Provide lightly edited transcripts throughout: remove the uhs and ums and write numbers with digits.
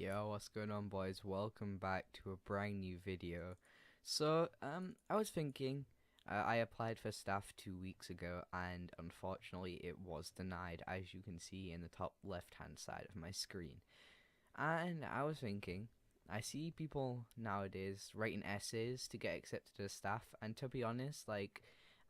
Yo, what's going on, boys? Welcome back to a brand new video. I was thinking, I applied for staff 2 weeks ago, and unfortunately, it was denied, as you can see in the top left-hand side of my screen. And I was thinking, I see people nowadays writing essays to get accepted as staff, and to be honest, like,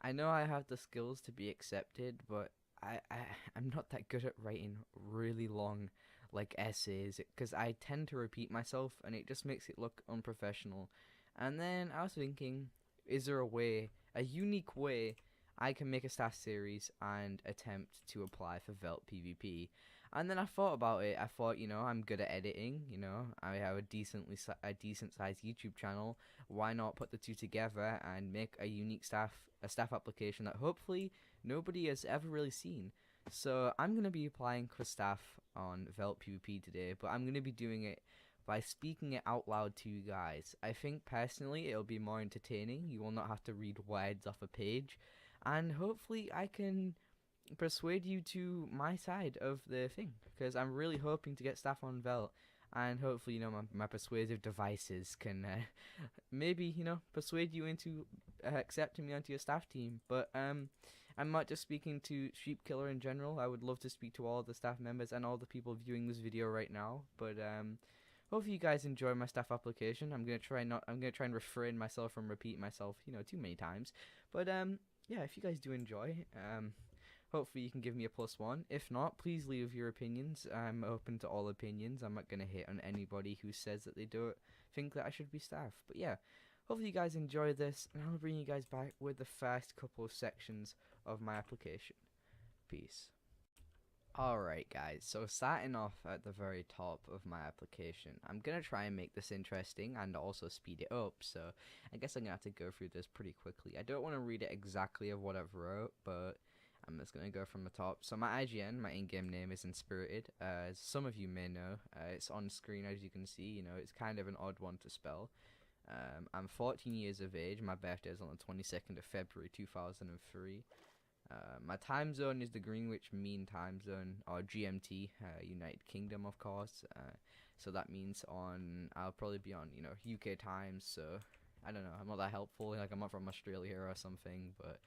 I know I have the skills to be accepted, but I, I I'm not that good at writing really long like essays because I tend to repeat myself and it just makes it look unprofessional. And then I was thinking, is there a unique way I can make a staff series and attempt to apply for Veltpvp? And then I thought about it. I thought, I'm good at editing. I have a decent sized YouTube channel. Why not put the two together and make a staff application that hopefully nobody has ever really seen? So I'm gonna be applying for staff on Veltpvp today, but I'm gonna be doing it by speaking it out loud to you guys. I think personally it'll be more entertaining. You will not have to read words off a page, and hopefully I can persuade you to my side of the thing because I'm really hoping to get staff on Velt, and hopefully my persuasive devices can maybe persuade you into accepting me onto your staff team. But I'm not just speaking to Sheep Killer in general. I would love to speak to all the staff members and all the people viewing this video right now. But hopefully you guys enjoy my staff application. I'm gonna try and refrain myself from repeating myself, too many times. But yeah, if you guys do enjoy, hopefully you can give me a +1. If not, please leave your opinions. I'm open to all opinions. I'm not gonna hit on anybody who says that they don't think that I should be staff. But yeah, hopefully you guys enjoy this, and I'll bring you guys back with the first couple of sections of my application. Peace. Alright guys, so starting off at the very top of my application, I'm going to try and make this interesting and also speed it up, so I guess I'm going to have to go through this pretty quickly. I don't want to read it exactly of what I've wrote, but I'm just going to go from the top. So my IGN, my in-game name is Inspirited, as some of you may know. It's on screen as you can see, it's kind of an odd one to spell. I'm 14 years of age, my birthday is on the 22nd of February 2003. My time zone is the Greenwich Mean Time Zone, or GMT, United Kingdom, of course. So that means I'll probably be on, UK times. So I don't know, I'm not that helpful. Like I'm not from Australia or something. But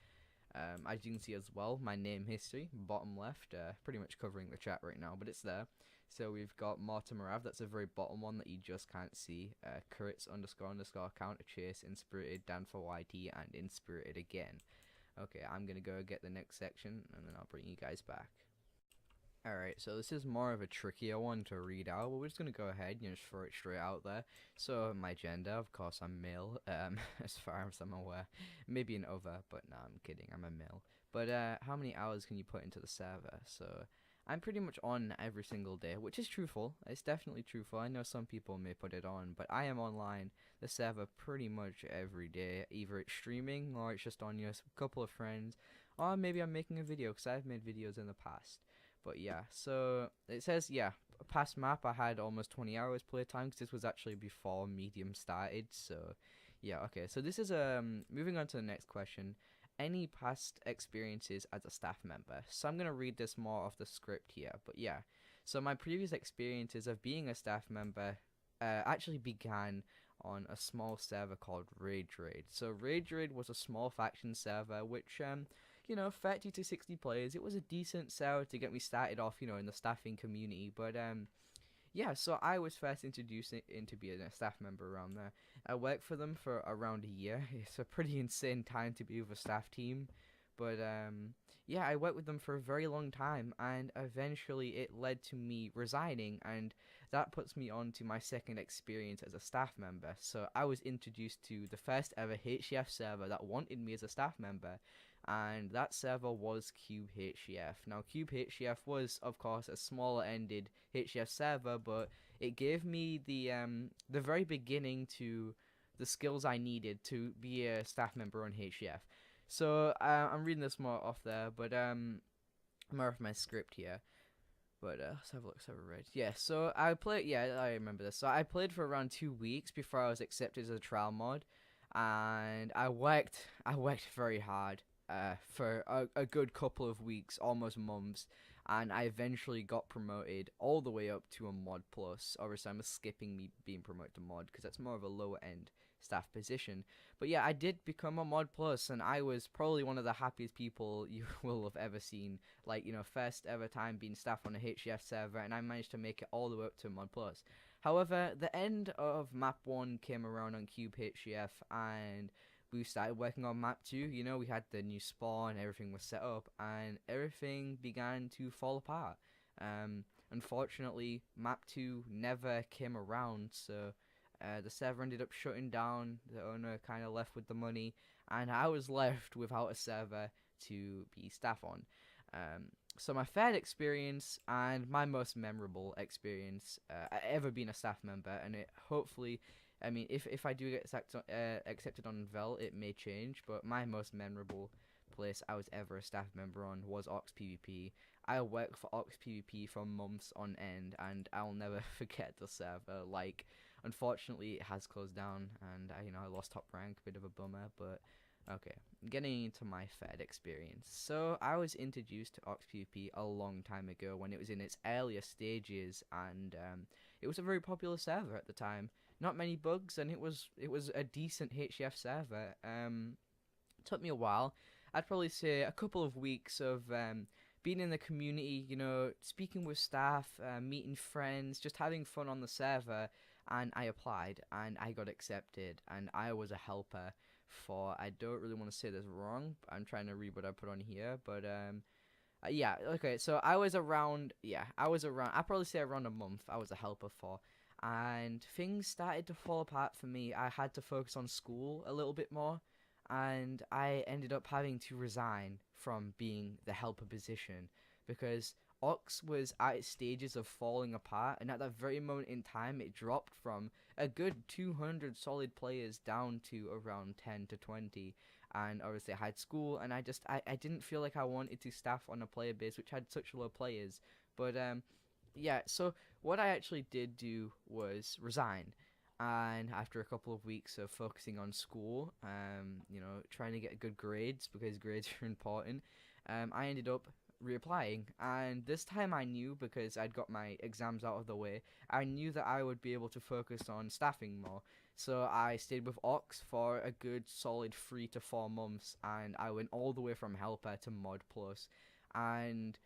as you can see as well, my name history, bottom left, pretty much covering the chat right now, but it's there. So we've got Mortimer Av, that's a very bottom one that you just can't see. Curits __ counter chase, Inspirited, Dan for YT, and Inspirited again. Okay, I'm gonna go get the next section and then I'll bring you guys back. Alright, so this is more of a trickier one to read out, but we're just gonna go ahead and just throw it straight out there. So, my gender, of course, I'm male, as far as I'm aware. Maybe an other, but no, I'm kidding, I'm a male. But, how many hours can you put into the server? So, I'm pretty much on every single day, which is truthful. It's definitely truthful. I know some people may put it on, but I am online the server pretty much every day. Either it's streaming or it's just on a couple of friends, or maybe I'm making a video because I've made videos in the past. But yeah, so it says, yeah, past map I had almost 20 hours playtime because this was actually before Medium started. So yeah, okay. So this is moving on to the next question. Any past experiences as a staff member? So I'm going to read this more off the script here, but yeah. So my previous experiences of being a staff member actually began on a small server called Rage Raid. So Rage Raid was a small faction server which 30 to 60 players. It was a decent server to get me started off, in the staffing community, but yeah, so I was first introduced into being a staff member around there. I worked for them for around a year. It's a pretty insane time to be with a staff team. But yeah, I worked with them for a very long time, and eventually it led to me resigning, and that puts me on to my second experience as a staff member. So I was introduced to the first ever HCF server that wanted me as a staff member, and that server was Cube HCF. Now, Cube HCF was, of course, a smaller ended HCF server, but it gave me the very beginning to the skills I needed to be a staff member on HCF. So I'm reading this more off there, but more of my script here. But let's have a look. Let's have a read. Yeah, so I played. Yeah, I remember this. So I played for around 2 weeks before I was accepted as a trial mod, and I worked very hard for a good couple of weeks, almost months. and I eventually got promoted all the way up to a mod plus. Obviously, I'm skipping me being promoted to mod because that's more of a lower end staff position. But yeah, I did become a mod plus, and I was probably one of the happiest people you will have ever seen. Like, you know, first ever time being staff on a HCF server, and I managed to make it all the way up to mod plus. However, the end of map 1 came around on Cube HCF, and we started working on map 2. You know, we had the new spawn, everything was set up, and everything began to fall apart. Unfortunately, map 2 never came around, so the server ended up shutting down. The owner kind of left with the money, and I was left without a server to be staff on. So my third experience and my most memorable experience ever being a staff member, and it hopefully, I mean, if I do get accepted on Vel, it may change, but my most memorable place I was ever a staff member on was Veltpvp. I worked for Veltpvp for months on end, and I'll never forget the server. Like, unfortunately, it has closed down, and I lost top rank, bit of a bummer, but okay, getting into my third experience. So I was introduced to Veltpvp a long time ago when it was in its earlier stages, and it was a very popular server at the time. Not many bugs, and it was a decent HCF server. Took me a while. I'd probably say a couple of weeks of being in the community, you know, speaking with staff, meeting friends, just having fun on the server, and I applied, and I got accepted, and I was a helper for, I don't really want to say this wrong, I'm trying to read what I put on here, but yeah, okay, so I'd probably say around a month I was a helper for, and things started to fall apart for me. I had to focus on school a little bit more, and I ended up having to resign from being the helper position because Ox was at its stages of falling apart, and at that very moment in time it dropped from a good 200 solid players down to around 10 to 20, and obviously I had school, and I didn't feel like I wanted to staff on a player base which had such low players. But yeah, so what I actually did do was resign, and after a couple of weeks of focusing on school, you know, trying to get good grades because grades are important, I ended up reapplying, and this time I knew, because I'd got my exams out of the way, I knew that I would be able to focus on staffing more. So I stayed with Ox for a good solid 3 to 4 months, and I went all the way from helper to mod plus, and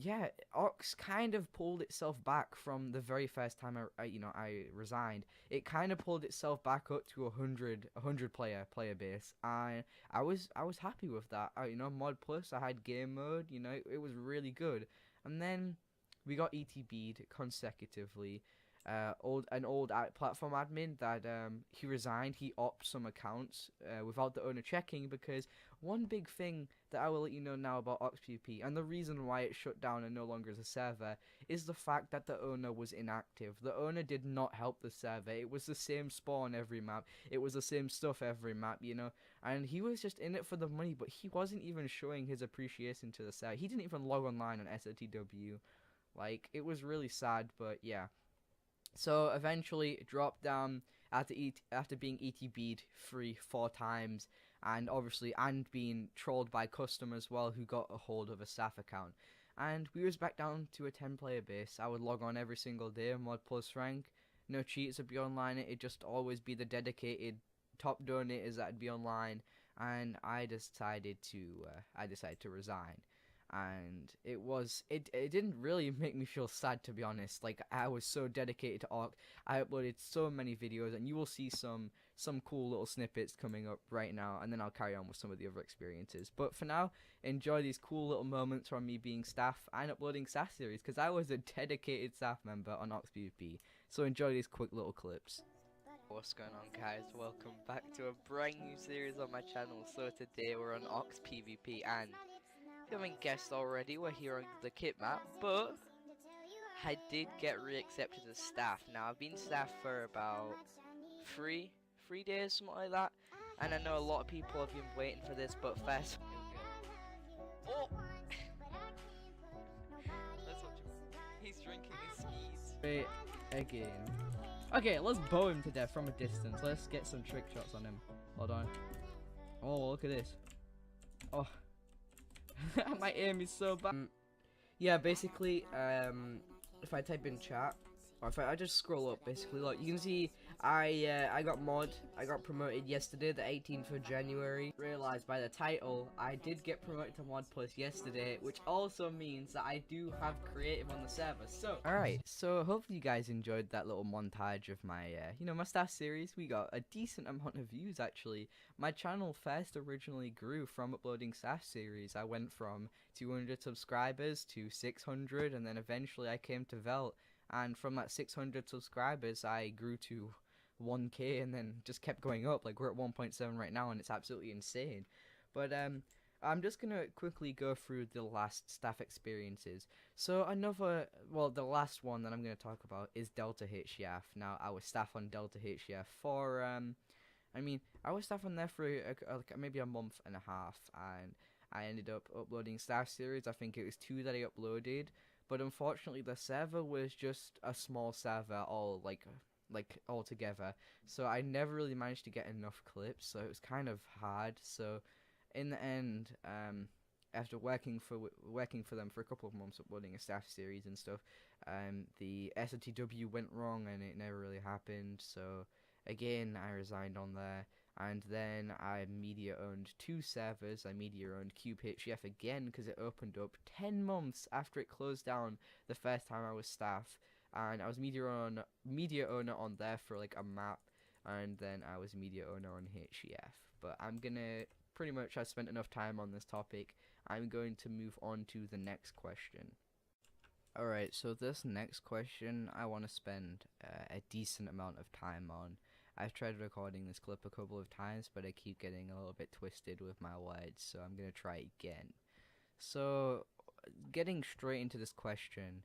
yeah, Ox kind of pulled itself back from the very first time I resigned. It kind of pulled itself back up to a hundred player base. I was happy with that. Mod plus, I had game mode. It was really good. And then we got ETB'd consecutively. An old platform admin that he resigned. He opted some accounts without the owner checking, because one big thing that I will let you know now about Veltpvp, and the reason why it shut down and no longer is a server, is the fact that the owner was inactive. The owner did not help the server. It was the same spawn every map. It was the same stuff every map, and he was just in it for the money, but he wasn't even showing his appreciation to the server. He didn't even log online on SOTW. Like, it was really sad, but yeah. So eventually it dropped down after being ETB'd 3-4 times, and obviously being trolled by customers as well, who got a hold of a staff account. And we was back down to a 10-player base. I would log on every single day, mod plus rank. No cheats would be online. It'd just always be the dedicated top donators that'd be online. And I decided to resign. And it didn't really make me feel sad, to be honest. Like, I was so dedicated to ARC. I uploaded so many videos, and you will see some cool little snippets coming up right now, and then I'll carry on with some of the other experiences. But for now, enjoy these cool little moments from me being staff and uploading staff series, because I was a dedicated staff member on Veltpvp. So enjoy these quick little clips. What's going on, guys? Welcome back to a brand new series on my channel. So today we're on Veltpvp, and if you haven't guessed already, we're here on the kit map, but I did get re-accepted as staff. Now, I've been staff for about three days, something like that, and I know a lot of people have been waiting for this, but first, oh! That's what he's drinking his skis. Wait, again. Okay, let's bow him to death from a distance. Let's get some trick shots on him. Hold on. Oh, look at this. Oh. My aim is so bad. Yeah, basically, if I type in chat, or if I just scroll up, basically, look, you can see I got promoted yesterday, the 18th of January. Realized by the title, I did get promoted to Mod Plus yesterday, which also means that I do have creative on the server. So, alright, so hopefully you guys enjoyed that little montage of my, my staff series. We got a decent amount of views, actually. My channel first originally grew from uploading staff series. I went from 200 subscribers to 600, and then eventually I came to Velt, and from that 600 subscribers I grew to 1k, and then just kept going up. Like, we're at 1.7 right now, and it's absolutely insane. But I'm just gonna quickly go through the last staff experiences. So the last one that I'm gonna talk about is Delta HCF. Now, I was staff on Delta HCF for I was staff on there for like maybe a month and a half, and I ended up uploading staff series. I think it was 2 that I uploaded, but unfortunately the server was just a small server, all together. So I never really managed to get enough clips, so it was kind of hard. So in the end, after working for them for a couple of months uploading a staff series and stuff, the SOTW went wrong and it never really happened. So again, I resigned on there, and then I media owned 2 servers. I media owned CubeHF again because it opened up 10 months after it closed down the first time I was staff, and I was media owner on there for like a map, and then I was media owner on HCF. But I've spent enough time on this topic. I'm going to move on to the next question. Alright, so this next question I want to spend a decent amount of time on. I've tried recording this clip a couple of times, but I keep getting a little bit twisted with my words, so I'm going to try again. So, getting straight into this question,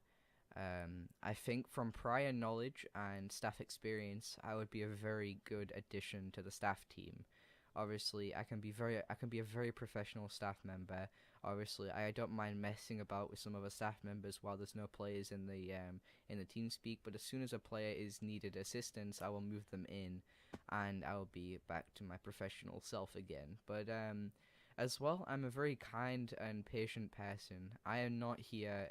I think from prior knowledge and staff experience, I would be a very good addition to the staff team. Obviously, I can be a very professional staff member. Obviously, I don't mind messing about with some other staff members while there's no players in the team speak. But as soon as a player is needed assistance, I will move them in, and I will be back to my professional self again. But as well, I'm a very kind and patient person. I am not here.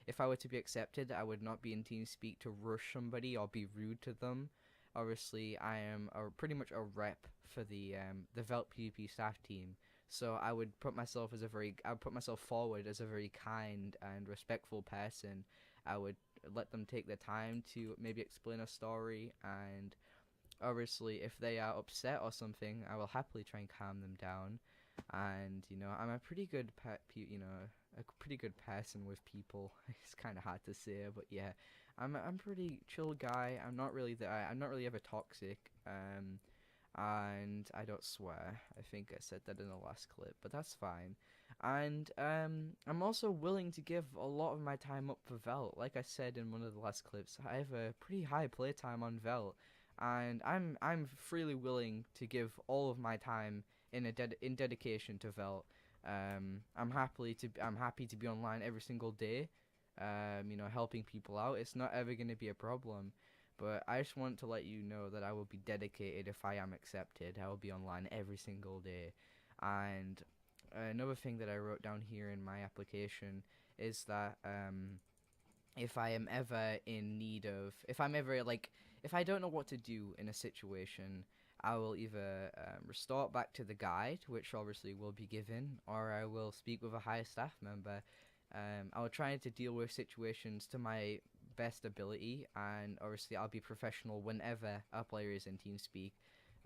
If I were to be accepted, I would not be in TeamSpeak to rush somebody or be rude to them. Obviously, I am pretty much a rep for the Veltpvp staff team, so I would put myself forward as a very kind and respectful person. I would let them take their time to maybe explain a story, and obviously, if they are upset or something, I will happily try and calm them down. And I'm a pretty good a pretty good person with people. It's kind of hard to say, but yeah, I'm pretty chill guy. I'm not really ever toxic. And I don't swear. I think I said that in the last clip, but that's fine. And I'm also willing to give a lot of my time up for Velt. Like I said in one of the last clips, I have a pretty high playtime on Velt, and I'm freely willing to give all of my time in dedication to Velt. I'm happy to be online every single day, helping people out. It's not ever going to be a problem, but I just want to let you know that I will be dedicated if I am accepted. I will be online every single day. And another thing that I wrote down here in my application is that if I am ever in need of, if I don't know what to do in a situation, I will either restore back to the guide, which obviously will be given, or I will speak with a higher staff member. I will try to deal with situations to my best ability, and obviously I'll be professional whenever a player is in TeamSpeak.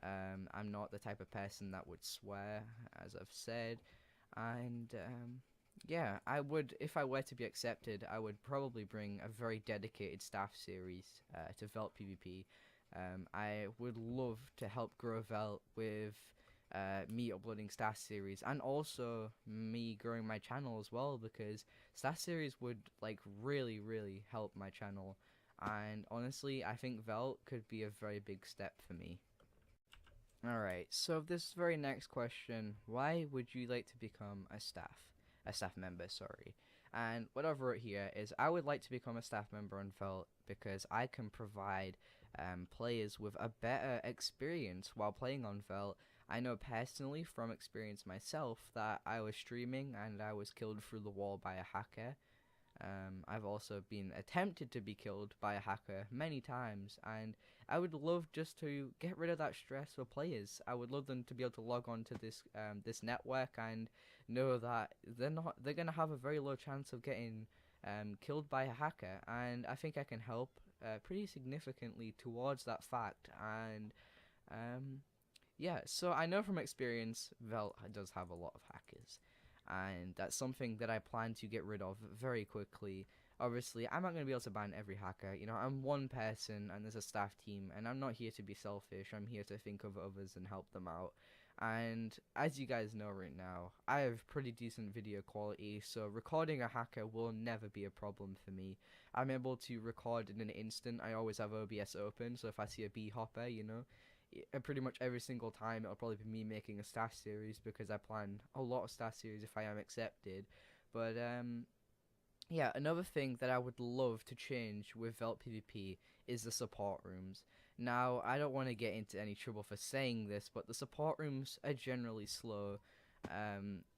I'm not the type of person that would swear, as I've said, and yeah, if I were to be accepted, I would probably bring a very dedicated staff series to Veltpvp. I would love to help grow Velt with me uploading staff series, and also me growing my channel as well, because staff series would really help my channel. And honestly, I think Velt could be a very big step for me. Alright, so this very next question, why would you like to become a staff member, sorry. And what I've wrote here is I would like to become a staff member on Velt because I can provide players with a better experience while playing on Velt. I know personally from experience myself that I was streaming and I was killed through the wall by a hacker. I've also been attempted to be killed by a hacker many times, and I would love just to get rid of that stress for players. I would love them to be able to log on to this network and know that they're gonna have a very low chance of getting killed by a hacker, and I think I can help pretty significantly towards that fact. And um, yeah, so I know from experience, Velt does have a lot of hackers, and that's something that I plan to get rid of very quickly. Obviously, I'm not going to be able to ban every hacker. You know, I'm one person and there's a staff team, and I'm not here to be selfish. I'm here to think of others and help them out. And as you guys know right now, I have pretty decent video quality, so recording a hacker will never be a problem for me. I'm able to record in an instant. I always have OBS open, so if I see a bee hopper, you know, pretty much every single time it'll probably be me making a stash series, because I plan a lot of stash series if I am accepted. But yeah, another thing that I would love to change with Veltpvp is the support rooms. Now, I don't want to get into any trouble for saying this, but the support rooms are generally slow.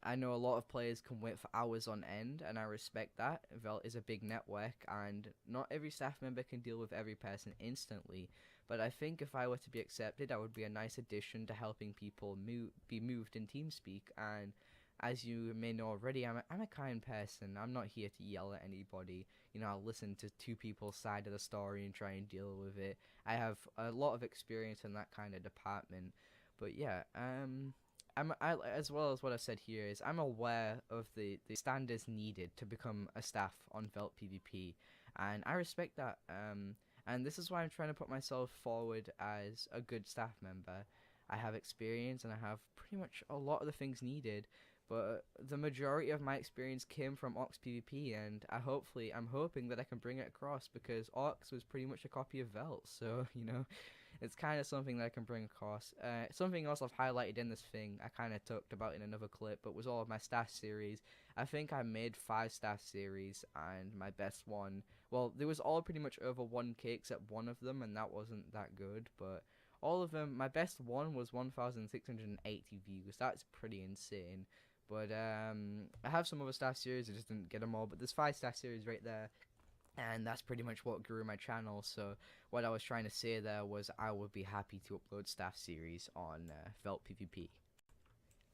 I know a lot of players can wait for hours on end, and I respect that. Velt is a big network, and not every staff member can deal with every person instantly. But I think if I were to be accepted, I would be a nice addition to helping people be moved in TeamSpeak. And as you may know already, I'm a kind person. I'm not here to yell at anybody. You know, I'll listen to two people's side of the story and try and deal with it. I have a lot of experience in that kind of department. But yeah, as well as what I said here is I'm aware of the standards needed to become a staff on Veltpvp, and I respect that. And this is why I'm trying to put myself forward as a good staff member. I have experience and I have pretty much a lot of the things needed, but the majority of my experience came from Ox PvP, and I'm hoping that I can bring it across, because Ox was pretty much a copy of Velt, so you know, it's kind of something that I can bring across. Something else I've highlighted in this thing, I kind of talked about in another clip, but was all of my stash series. I think I made 5 stash series, and my best one, well, there was all pretty much over 1k except one of them, and that wasn't that good, but all of them, my best one was 1,680 views. That's pretty insane. But I have some other staff series, I just didn't get them all, but there's 5 staff series right there. And that's pretty much what grew my channel. So what I was trying to say there was I would be happy to upload staff series on Veltpvp.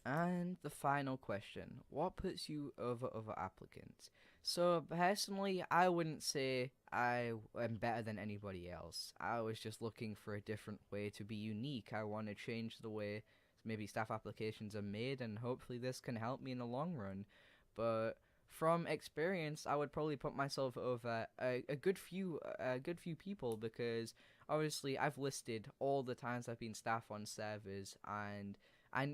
And the final question, what puts you over other applicants? So personally, I wouldn't say I am better than anybody else. I was just looking for a different way to be unique. I want to change the way maybe staff applications are made, and hopefully this can help me in the long run. But from experience, I would probably put myself over a good few people, because obviously I've listed all the times I've been staff on servers, and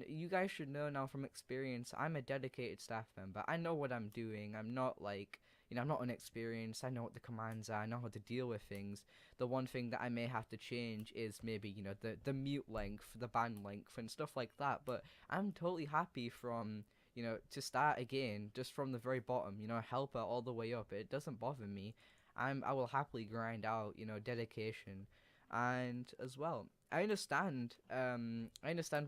you guys should know now from experience, I'm a dedicated staff member. I know what I'm doing. I'm not like, you know, I'm not inexperienced. I know what the commands are. I know how to deal with things. The one thing that I may have to change is maybe, you know, the mute length, the ban length, and stuff like that. But I'm totally happy from, you know, to start again, just from the very bottom, you know, helper all the way up. It doesn't bother me. I will happily grind out, you know, dedication. And as well, I understand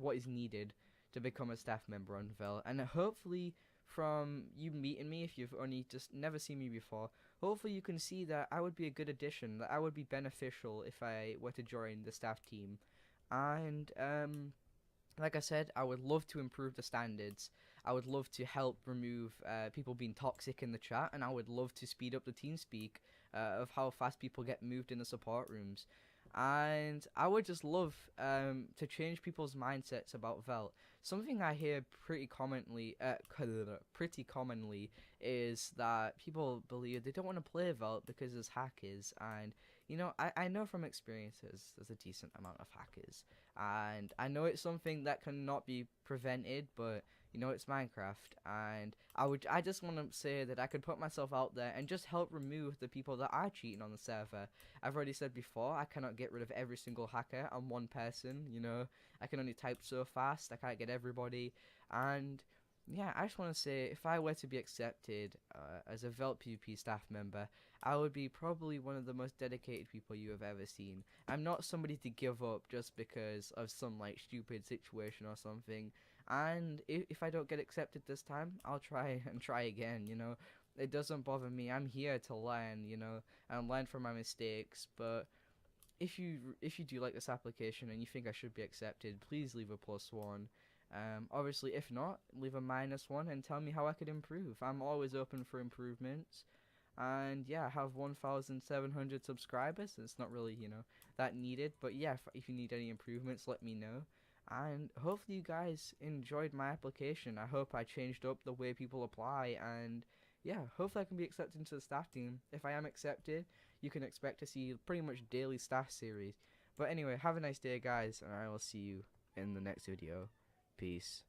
what is needed to become a staff member on Vel, and hopefully from you meeting me, if you've only just never seen me before, hopefully you can see that I would be a good addition, that I would be beneficial if I were to join the staff team. And like I said, I would love to improve the standards. I would love to help remove people being toxic in the chat, and I would love to speed up the TeamSpeak of how fast people get moved in the support rooms. And I would just love to change people's mindsets about Velt. Something I hear pretty commonly is that people believe they don't want to play Velt because there's hackers. And you know, I know from experience there's a decent amount of hackers, and I know it's something that cannot be prevented, but you know, it's Minecraft, and I just want to say that I could put myself out there and just help remove the people that are cheating on the server. I've already said before, I cannot get rid of every single hacker. I'm one person, you know, I can only type so fast, I can't get everybody. And yeah, I just want to say, if I were to be accepted as a Veltpvp staff member, I would be probably one of the most dedicated people you have ever seen. I'm not somebody to give up just because of some like stupid situation or something. And if I don't get accepted this time, I'll try again, you know. it doesn't bother me. I'm here to learn, and learn from my mistakes. But if you do like this application and you think I should be accepted, please leave a +1. Obviously, if not, leave a -1 and tell me how I could improve. I'm always open for improvements. And yeah, I have 1,700 subscribers. It's not really, that needed. But yeah, if you need any improvements, let me know. And hopefully you guys enjoyed my application. I hope I changed up the way people apply. And yeah, hopefully I can be accepted into the staff team. If I am accepted, you can expect to see pretty much daily staff series. But anyway, have a nice day, guys. And I will see you in the next video. Peace.